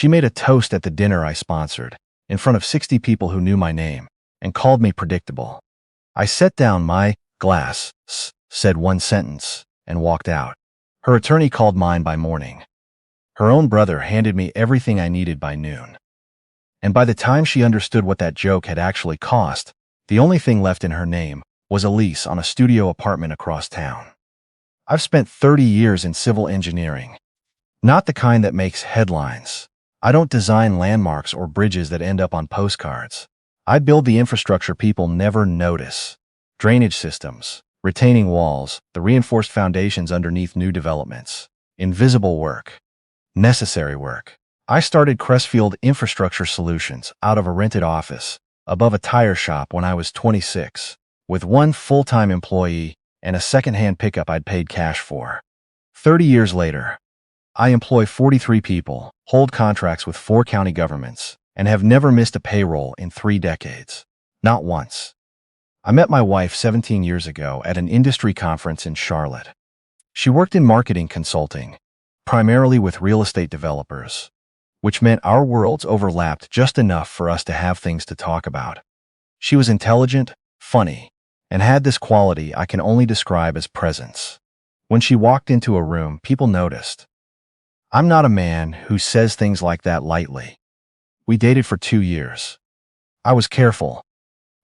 She made a toast at the dinner I sponsored, in front of 60 people who knew my name, and called me predictable. I set down my glass, said one sentence, and walked out. Her attorney called mine by morning. Her own brother handed me everything I needed by noon. And by the time she understood what that joke had actually cost, the only thing left in her name was a lease on a studio apartment across town. I've spent 30 years in civil engineering. Not the kind that makes headlines. I don't design landmarks or bridges that end up on postcards. I build the infrastructure people never notice. Drainage systems, retaining walls, the reinforced foundations underneath new developments. Invisible work. Necessary work. I started Crestfield Infrastructure Solutions out of a rented office above a tire shop when I was 26, with one full-time employee and a second-hand pickup I'd paid cash for. 30 years later, I employ 43 people, hold contracts with 4 county governments, and have never missed a payroll in 3 decades. Not once. I met my wife 17 years ago at an industry conference in Charlotte. She worked in marketing consulting, primarily with real estate developers, which meant our worlds overlapped just enough for us to have things to talk about. She was intelligent, funny, and had this quality I can only describe as presence. When she walked into a room, people noticed. I'm not a man who says things like that lightly. We dated for 2 years. I was careful.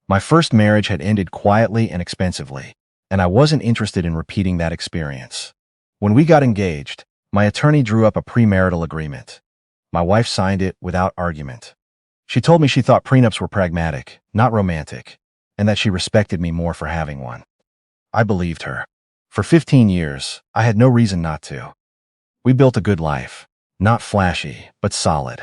My first marriage had ended quietly and expensively, and I wasn't interested in repeating that experience. When we got engaged, my attorney drew up a premarital agreement. My wife signed it without argument. She told me she thought prenups were pragmatic, not romantic, and that she respected me more for having one. I believed her. For 15 years, I had no reason not to. We built a good life, not flashy, but solid.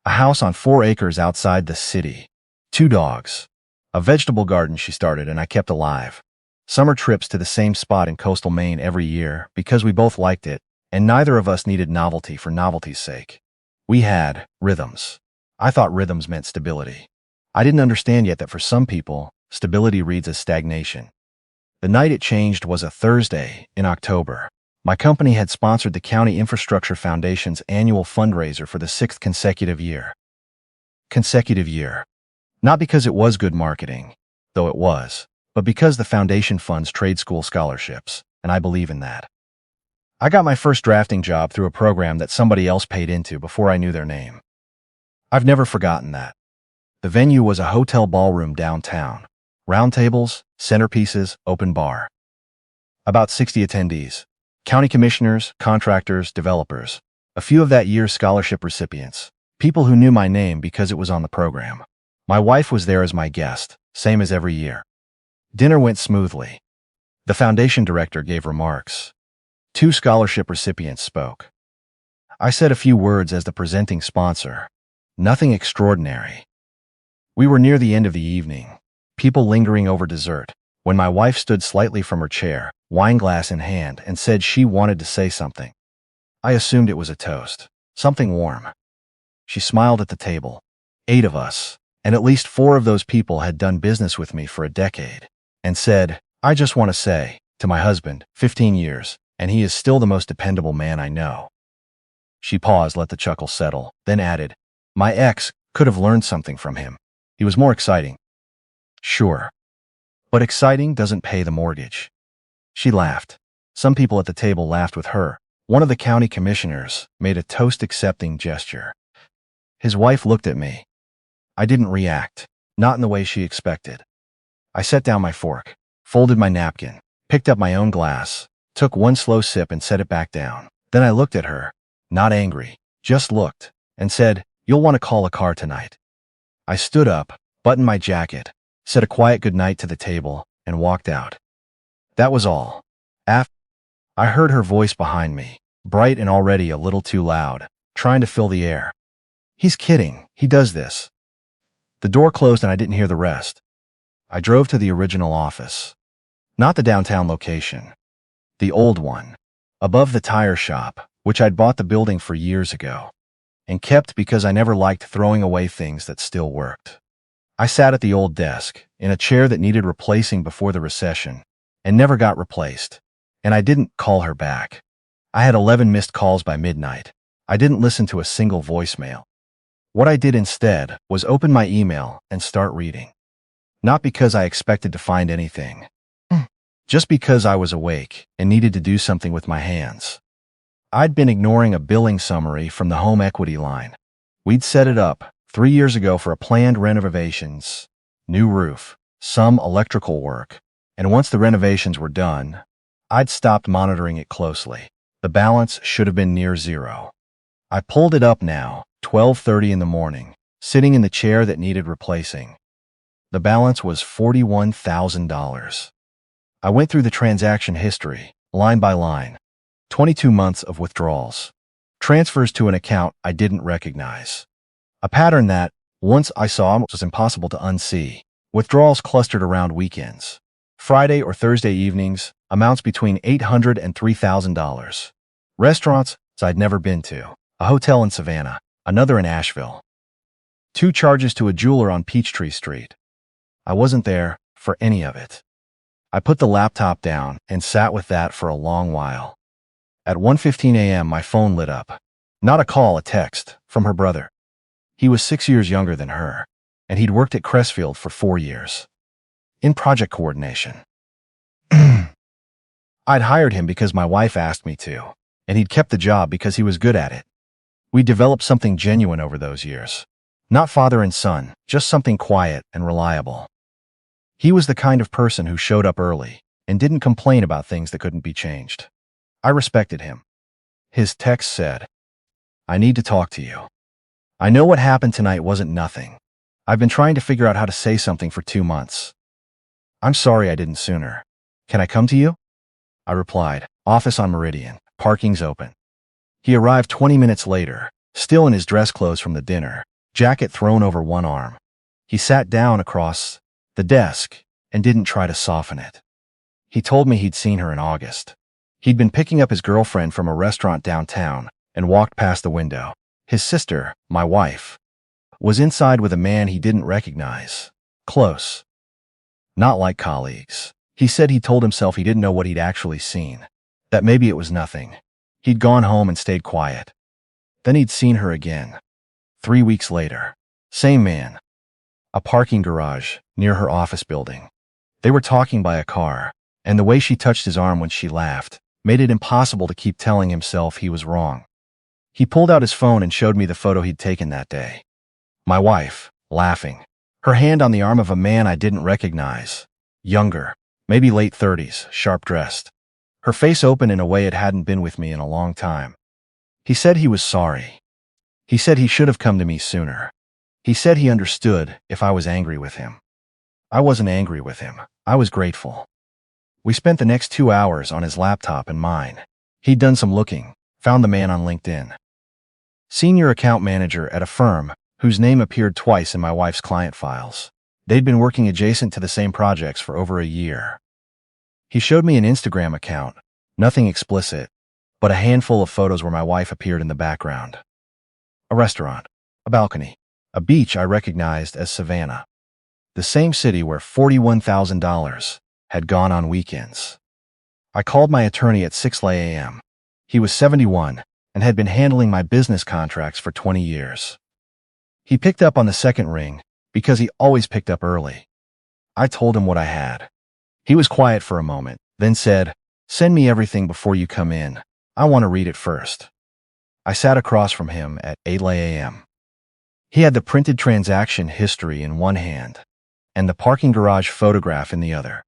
A house on 4 acres outside the city, 2 dogs, a vegetable garden she started and I kept alive, summer trips to the same spot in coastal Maine every year because we both liked it, and neither of us needed novelty for novelty's sake. We had rhythms. I thought rhythms meant stability. I didn't understand yet that for some people, stability reads as stagnation. The night it changed was a Thursday in October. My company had sponsored the County Infrastructure Foundation's annual fundraiser for the 6th consecutive year. Not because it was good marketing, though it was, but because the foundation funds trade school scholarships, and I believe in that. I got my first drafting job through a program that somebody else paid into before I knew their name. I've never forgotten that. The venue was a hotel ballroom downtown. Round tables, centerpieces, open bar. About 60 attendees. County commissioners, contractors, developers. A few of that year's scholarship recipients. People who knew my name because it was on the program. My wife was there as my guest, same as every year. Dinner went smoothly. The foundation director gave remarks. 2 scholarship recipients spoke. I said a few words as the presenting sponsor. Nothing extraordinary. We were near the end of the evening, people lingering over dessert, when my wife stood slightly from her chair, wineglass in hand, and said she wanted to say something. I assumed it was a toast, something warm. She smiled at the table. 8 of us, and at least 4 of those people had done business with me for a decade, and said, I just want to say, to my husband, 15 years, and he is still the most dependable man I know. She paused, let the chuckle settle, then added, my ex could have learned something from him. He was more exciting. Sure. But exciting doesn't pay the mortgage. She laughed. Some people at the table laughed with her. One of the county commissioners made a toast-accepting gesture. His wife looked at me. I didn't react, not in the way she expected. I set down my fork, folded my napkin, picked up my own glass, took one slow sip and set it back down. Then I looked at her, not angry, just looked, and said, you'll want to call a car tonight. I stood up, buttoned my jacket, said a quiet goodnight to the table, and walked out. That was all. After, I heard her voice behind me, bright and already a little too loud, trying to fill the air. He's kidding, he does this. The door closed and I didn't hear the rest. I drove to the original office. Not the downtown location. The old one, above the tire shop, which I'd bought the building for years ago, and kept because I never liked throwing away things that still worked. I sat at the old desk, in a chair that needed replacing before the recession, and never got replaced, and I didn't call her back. I had 11 missed calls by midnight. I didn't listen to a single voicemail. What I did instead was open my email and start reading. Not because I expected to find anything, just because I was awake and needed to do something with my hands. I'd been ignoring a billing summary from the home equity line. We'd set it up 3 years ago for a planned renovations, new roof, some electrical work, and once the renovations were done, I'd stopped monitoring it closely. The balance should have been near zero. I pulled it up now, 12:30 in the morning, sitting in the chair that needed replacing. The balance was $41,000. I went through the transaction history, line by line. 22 months of withdrawals. Transfers to an account I didn't recognize. A pattern that, once I saw, was impossible to unsee. Withdrawals clustered around weekends. Friday or Thursday evenings, amounts between $800 and $3,000. Restaurants I'd never been to. A hotel in Savannah, another in Asheville. 2 charges to a jeweler on Peachtree Street. I wasn't there for any of it. I put the laptop down and sat with that for a long while. At 1:15 a.m. my phone lit up. Not a call, a text, from her brother. He was 6 years younger than her, and he'd worked at Crestfield for 4 years. In project coordination. I'd hired him because my wife asked me to, and he'd kept the job because he was good at it. We developed something genuine over those years. Not father and son, just something quiet and reliable. He was the kind of person who showed up early and didn't complain about things that couldn't be changed. I respected him. His text said, "I need to talk to you. I know what happened tonight wasn't nothing. I've been trying to figure out how to say something for 2 months. I'm sorry I didn't sooner. Can I come to you?" I replied, "Office on Meridian. Parking's open." He arrived 20 minutes later, still in his dress clothes from the dinner, jacket thrown over one arm. He sat down across the desk and didn't try to soften it. He told me he'd seen her in August. He'd been picking up his girlfriend from a restaurant downtown and walked past the window. His sister, my wife, was inside with a man he didn't recognize. Close. Not like colleagues. He said he told himself he didn't know what he'd actually seen, that maybe it was nothing. He'd gone home and stayed quiet. Then he'd seen her again. 3 weeks later. Same man. A parking garage near her office building. They were talking by a car, and the way she touched his arm when she laughed made it impossible to keep telling himself he was wrong. He pulled out his phone and showed me the photo he'd taken that day. My wife, laughing, her hand on the arm of a man I didn't recognize. Younger, maybe late 30s, sharp-dressed. Her face open in a way it hadn't been with me in a long time. He said he was sorry. He said he should have come to me sooner. He said he understood if I was angry with him. I wasn't angry with him. I was grateful. We spent the next 2 hours on his laptop and mine. He'd done some looking, found the man on LinkedIn. Senior account manager at a firm whose name appeared twice in my wife's client files. They'd been working adjacent to the same projects for over a year. He showed me an Instagram account, nothing explicit, but a handful of photos where my wife appeared in the background. A restaurant, a balcony, a beach I recognized as Savannah. The same city where $41,000 had gone on weekends. I called my attorney at 6 a.m. He was 71 and had been handling my business contracts for 20 years. He picked up on the second ring because he always picked up early. I told him what I had. He was quiet for a moment, then said, "Send me everything before you come in. I want to read it first." I sat across from him at 8 a.m. He had the printed transaction history in one hand and the parking garage photograph in the other.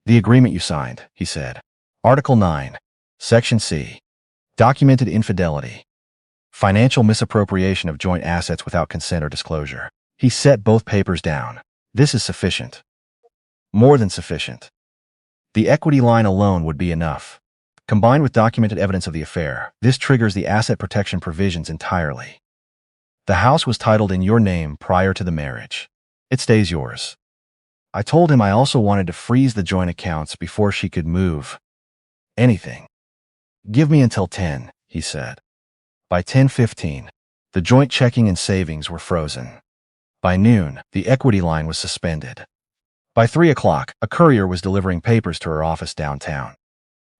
"The agreement you signed," he said. "Article 9, Section C. Documented infidelity. Financial misappropriation of joint assets without consent or disclosure." He set both papers down. "This is sufficient. More than sufficient. The equity line alone would be enough. Combined with documented evidence of the affair, this triggers the asset protection provisions entirely. The house was titled in your name prior to the marriage. It stays yours." I told him I also wanted to freeze the joint accounts before she could move. Anything. "Give me until 10, he said. By 10:15, the joint checking and savings were frozen. By noon, the equity line was suspended. By 3 o'clock, a courier was delivering papers to her office downtown.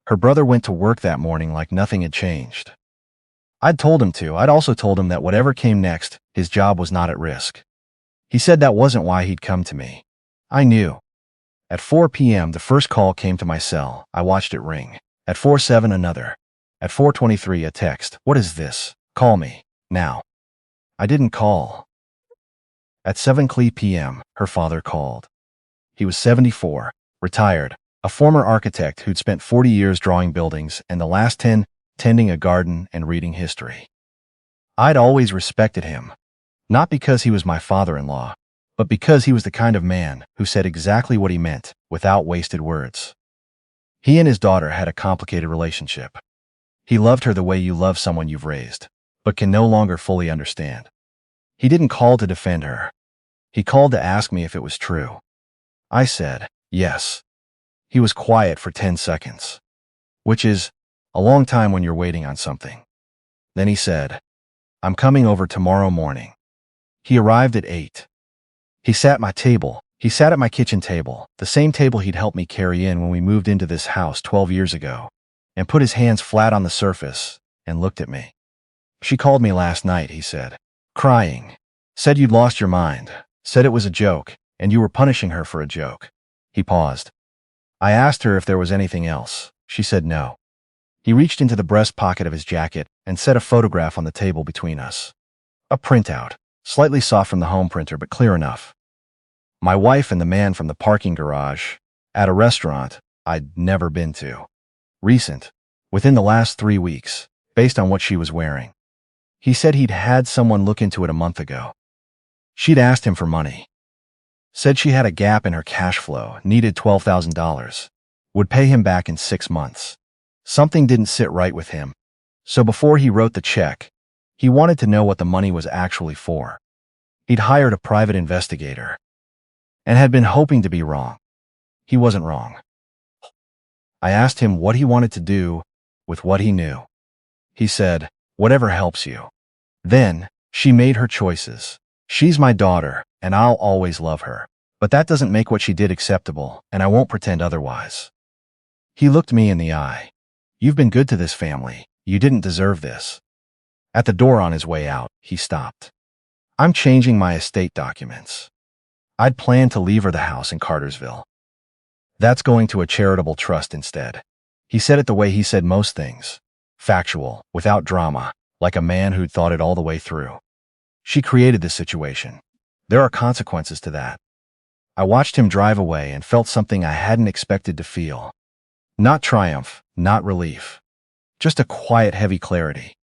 Her brother went to work that morning like nothing had changed. I'd told him to. I'd also told him that whatever came next, his job was not at risk. He said that wasn't why he'd come to me. I knew. At 4 p.m., the first call came to my cell. I watched it ring. At 4:07, another. At 4:23, a text. What is this? Call me. Now. I didn't call. At 7 p.m., her father called. He was 74, retired, a former architect who'd spent 40 years drawing buildings and the last 10 tending a garden and reading history. I'd always respected him, not because he was my father-in-law, but because he was the kind of man who said exactly what he meant without wasted words. He and his daughter had a complicated relationship. He loved her the way you love someone you've raised, but can no longer fully understand. He didn't call to defend her. He called to ask me if it was true. I said, yes. He was quiet for 10 seconds, which is a long time when you're waiting on something. Then he said, I'm coming over tomorrow morning. He arrived at 8. He sat at my kitchen table, the same table he'd helped me carry in when we moved into this house 12 years ago, and put his hands flat on the surface and looked at me. She called me last night, he said, crying. Said you'd lost your mind. Said it was a joke, and you were punishing her for a joke. He paused. I asked her if there was anything else. She said no. He reached into the breast pocket of his jacket and set a photograph on the table between us. A printout, slightly soft from the home printer but clear enough. My wife and the man from the parking garage, at a restaurant I'd never been to. Recent, within the last 3 weeks, based on what she was wearing. He said he'd had someone look into it a month ago. She'd asked him for money. Said she had a gap in her cash flow, needed $12,000. Would pay him back in 6 months. Something didn't sit right with him. So before he wrote the check, he wanted to know what the money was actually for. He'd hired a private investigator and had been hoping to be wrong. He wasn't wrong. I asked him what he wanted to do with what he knew. He said, whatever helps you. Then, she made her choices. She's my daughter, and I'll always love her. But that doesn't make what she did acceptable, and I won't pretend otherwise. He looked me in the eye. You've been good to this family. You didn't deserve this. At the door on his way out, he stopped. I'm changing my estate documents. I'd planned to leave her the house in Cartersville. That's going to a charitable trust instead. He said it the way he said most things. Factual, without drama, like a man who'd thought it all the way through. She created this situation. There are consequences to that. I watched him drive away and felt something I hadn't expected to feel. Not triumph, not relief. Just a quiet, heavy clarity.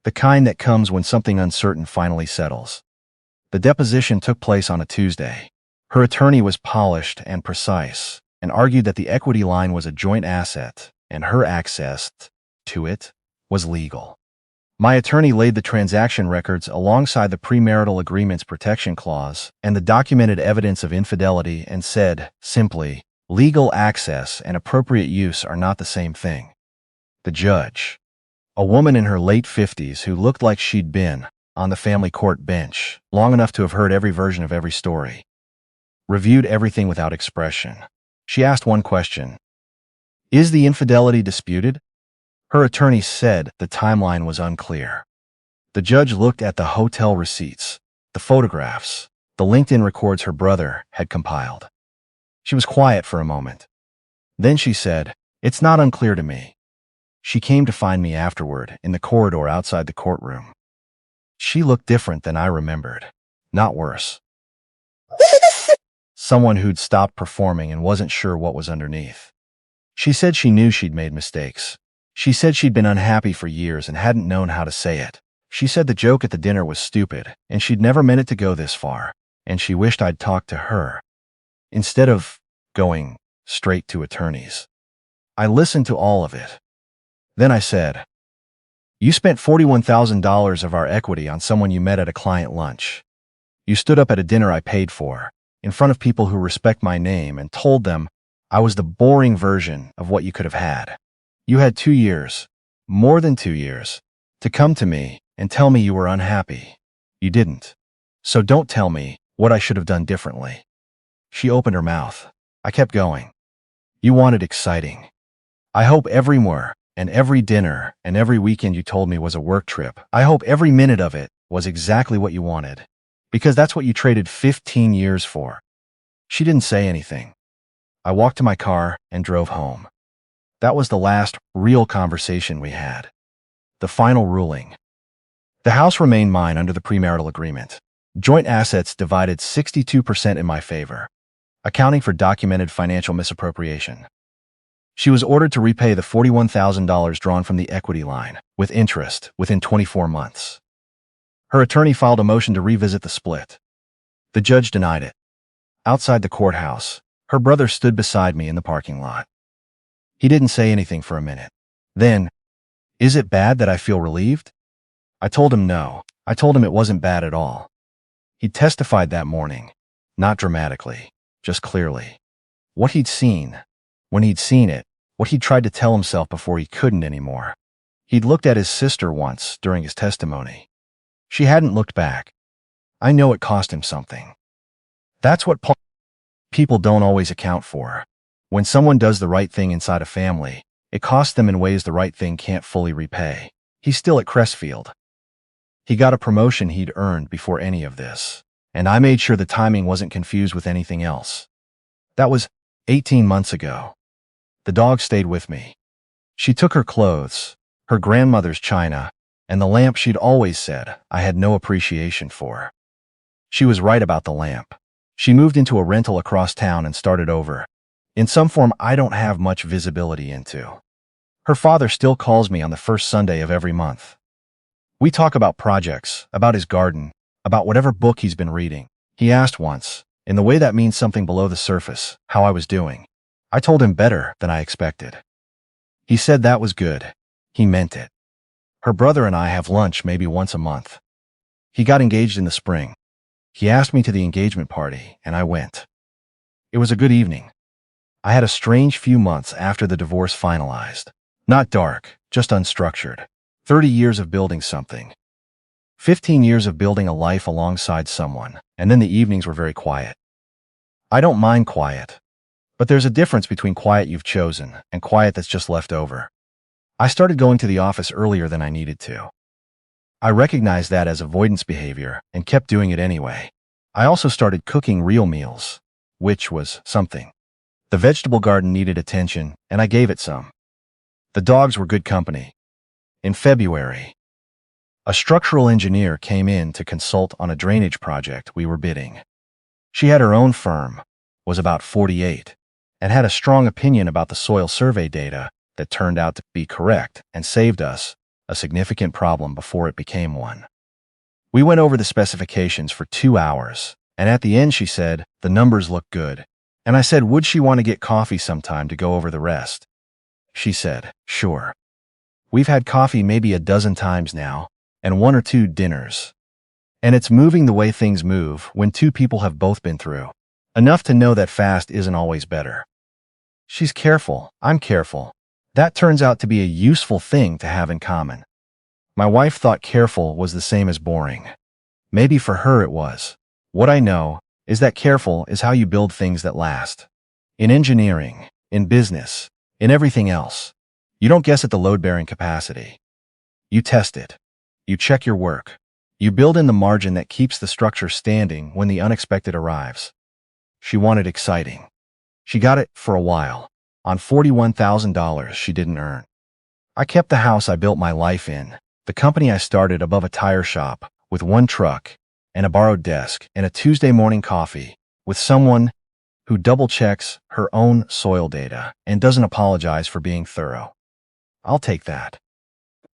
The kind that comes when something uncertain finally settles. The deposition took place on a Tuesday. Her attorney was polished and precise, and argued that the equity line was a joint asset, and her access to it was legal. My attorney laid the transaction records alongside the premarital agreement's protection clause and the documented evidence of infidelity and said, simply, legal access and appropriate use are not the same thing. The judge, a woman in her late 50s who looked like she'd been on the family court bench long enough to have heard every version of every story, reviewed everything without expression. She asked one question. Is the infidelity disputed? Her attorney said the timeline was unclear. The judge looked at the hotel receipts, the photographs, the LinkedIn records her brother had compiled. She was quiet for a moment. Then she said, it's not unclear to me. She came to find me afterward in the corridor outside the courtroom. She looked different than I remembered, not worse. Someone who'd stopped performing and wasn't sure what was underneath. She said she knew she'd made mistakes. She said she'd been unhappy for years and hadn't known how to say it. She said the joke at the dinner was stupid, and she'd never meant it to go this far, and she wished I'd talked to her, instead of going straight to attorneys. I listened to all of it. Then I said, you spent $41,000 of our equity on someone you met at a client lunch. You stood up at a dinner I paid for, in front of people who respect my name, and told them I was the boring version of what you could have had. You had 2 years, more than 2 years, to come to me and tell me you were unhappy. You didn't. So don't tell me what I should have done differently. She opened her mouth. I kept going. You wanted exciting. I hope everywhere And every dinner and every weekend you told me was a work trip. I hope every minute of it was exactly what you wanted, because that's what you traded 15 years for. She didn't say anything. I walked to my car and drove home. That was the last real conversation we had. The final ruling. The house remained mine under the premarital agreement. Joint assets divided 62% in my favor, accounting for documented financial misappropriation. She was ordered to repay the $41,000 drawn from the equity line, with interest, within 24 months. Her attorney filed a motion to revisit the split. The judge denied it. Outside the courthouse, her brother stood beside me in the parking lot. He didn't say anything for a minute. Then, "Is it bad that I feel relieved?" I told him no. I told him it wasn't bad at all. He testified that morning, not dramatically, just clearly. What he'd seen, when he'd seen it, what he'd tried to tell himself before he couldn't anymore. He'd looked at his sister once during his testimony. She hadn't looked back. I know it cost him something. That's what people don't always account for. When someone does the right thing inside a family, it costs them in ways the right thing can't fully repay. He's still at Crestfield. He got a promotion he'd earned before any of this, and I made sure the timing wasn't confused with anything else. That was 18 months ago. The dog stayed with me. She took her clothes, her grandmother's china, and the lamp she'd always said I had no appreciation for. She was right about the lamp. She moved into a rental across town and started over, in some form I don't have much visibility into. Her father still calls me on the first Sunday of every month. We talk about projects, about his garden, about whatever book he's been reading. He asked once, in the way that means something below the surface, how I was doing. I told him better than I expected. He said that was good. He meant it. Her brother and I have lunch maybe once a month. He got engaged in the spring. He asked me to the engagement party, and I went. It was a good evening. I had a strange few months after the divorce finalized. Not dark, just unstructured. 30 years of building something. 15 years of building a life alongside someone, and then the evenings were very quiet. I don't mind quiet, but there's a difference between quiet you've chosen and quiet that's just left over. I started going to the office earlier than I needed to. I recognized that as avoidance behavior and kept doing it anyway. I also started cooking real meals, which was something. The vegetable garden needed attention, and I gave it some. The dogs were good company. In February, a structural engineer came in to consult on a drainage project we were bidding. She had her own firm, was about 48, and had a strong opinion about the soil survey data that turned out to be correct and saved us a significant problem before it became one. We went over the specifications for 2 hours, and at the end she said, "The numbers look good." And I said, would she want to get coffee sometime to go over the rest? She said, "Sure." We've had coffee maybe a dozen times now, and 1 or 2 dinners. And it's moving the way things move when 2 people have both been through. Enough to know that fast isn't always better. She's careful, I'm careful. That turns out to be a useful thing to have in common. My wife thought careful was the same as boring. Maybe for her it was. What I know is that careful is how you build things that last. In engineering, in business, in everything else. You don't guess at the load-bearing capacity. You test it. You check your work. You build in the margin that keeps the structure standing when the unexpected arrives. She wanted exciting. She got it for a while, on $41,000 she didn't earn. I kept the house I built my life in, the company I started above a tire shop, with 1 truck, and a borrowed desk, and a Tuesday morning coffee, with someone who double-checks her own soil data and doesn't apologize for being thorough. I'll take that.